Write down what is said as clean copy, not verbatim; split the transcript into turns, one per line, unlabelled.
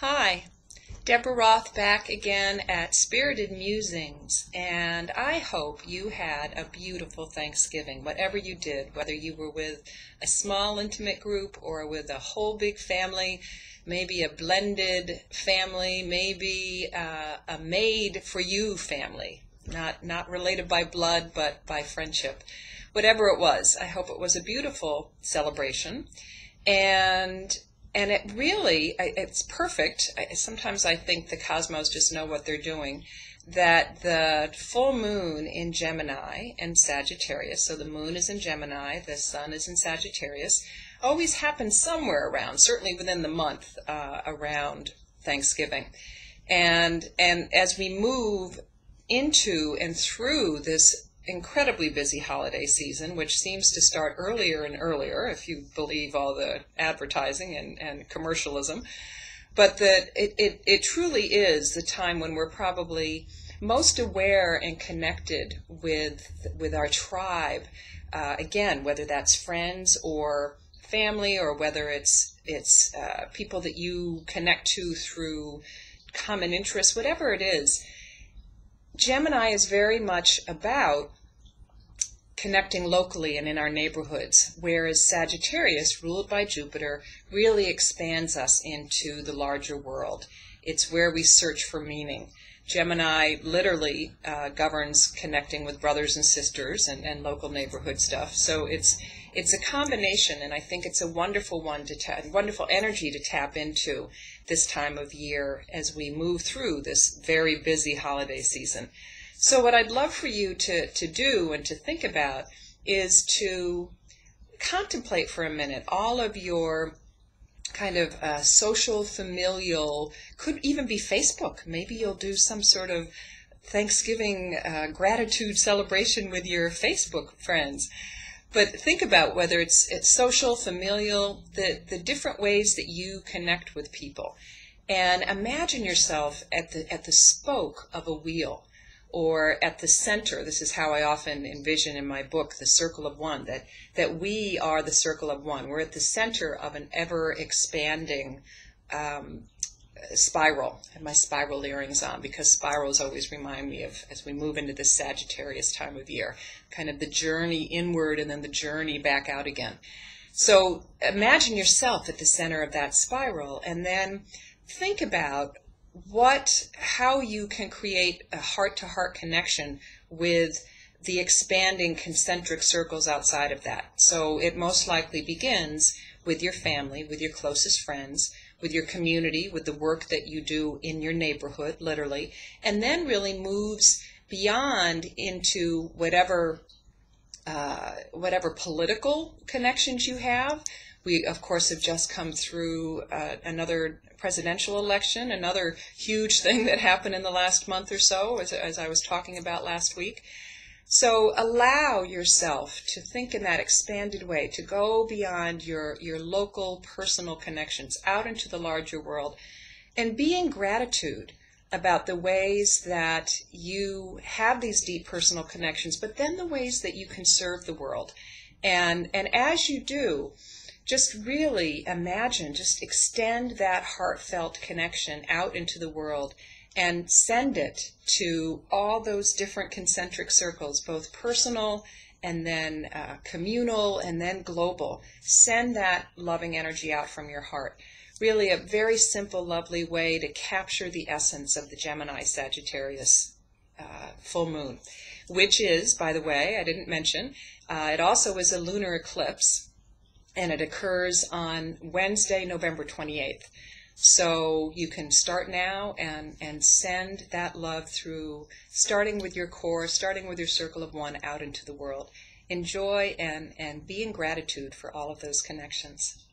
Hi, Deborah Roth back again at Spirited Musings, and I hope you had a beautiful Thanksgiving, whatever you did, whether you were with a small intimate group or with a whole big family, maybe a blended family, maybe a made-for-you family, not related by blood but by friendship. Whatever it was, I hope it was a beautiful celebration. And it really, it's perfect. Sometimes I think the cosmos just know what they're doing, that the full moon in Gemini and Sagittarius, so the moon is in Gemini, the sun is in Sagittarius, always happens somewhere around, certainly within the month around Thanksgiving. And as we move into and through this incredibly busy holiday season, which seems to start earlier and earlier, if you believe all the advertising and commercialism. But that it truly is the time when we're probably most aware and connected with our tribe. Again, whether that's friends or family, or whether it's people that you connect to through common interests, whatever it is. Gemini is very much about connecting locally and in our neighborhoods, whereas Sagittarius, ruled by Jupiter, really expands us into the larger world. It's where we search for meaning. Gemini literally governs connecting with brothers and sisters and local neighborhood stuff. So it's a combination, and I think it's a wonderful wonderful energy to tap into this time of year as we move through this very busy holiday season. So what I'd love for you to do and to think about is to contemplate for a minute all of your kind of social, familial, could even be Facebook. Maybe you'll do some sort of Thanksgiving gratitude celebration with your Facebook friends. But think about whether it's social, familial, the different ways that you connect with people. And imagine yourself at the spoke of a wheel, or at the center. This is how I often envision in my book, The Circle of One, that we are the circle of one. We're at the center of an ever-expanding spiral. I have my spiral earrings on because spirals always remind me of, as we move into this Sagittarius time of year, kind of the journey inward and then the journey back out again. So imagine yourself at the center of that spiral, and then think about how you can create a heart-to-heart connection with the expanding concentric circles outside of that. So it most likely begins with your family, with your closest friends, with your community, with the work that you do in your neighborhood, literally, and then really moves beyond into whatever political connections you have. We, of course, have just come through another presidential election, another huge thing that happened in the last month or so, as I was talking about last week. So allow yourself to think in that expanded way, to go beyond your local personal connections out into the larger world, and be in gratitude about the ways that you have these deep personal connections, but then the ways that you can serve the world. And as you do, just really imagine, just extend that heartfelt connection out into the world and send it to all those different concentric circles, both personal and then communal and then global. Send that loving energy out from your heart. Really a very simple, lovely way to capture the essence of the Gemini Sagittarius full moon, which is, by the way, I didn't mention, it also is a lunar eclipse, and it occurs on Wednesday, November 28th. So you can start now and send that love through, starting with your core, starting with your circle of one out into the world. Enjoy and be in gratitude for all of those connections.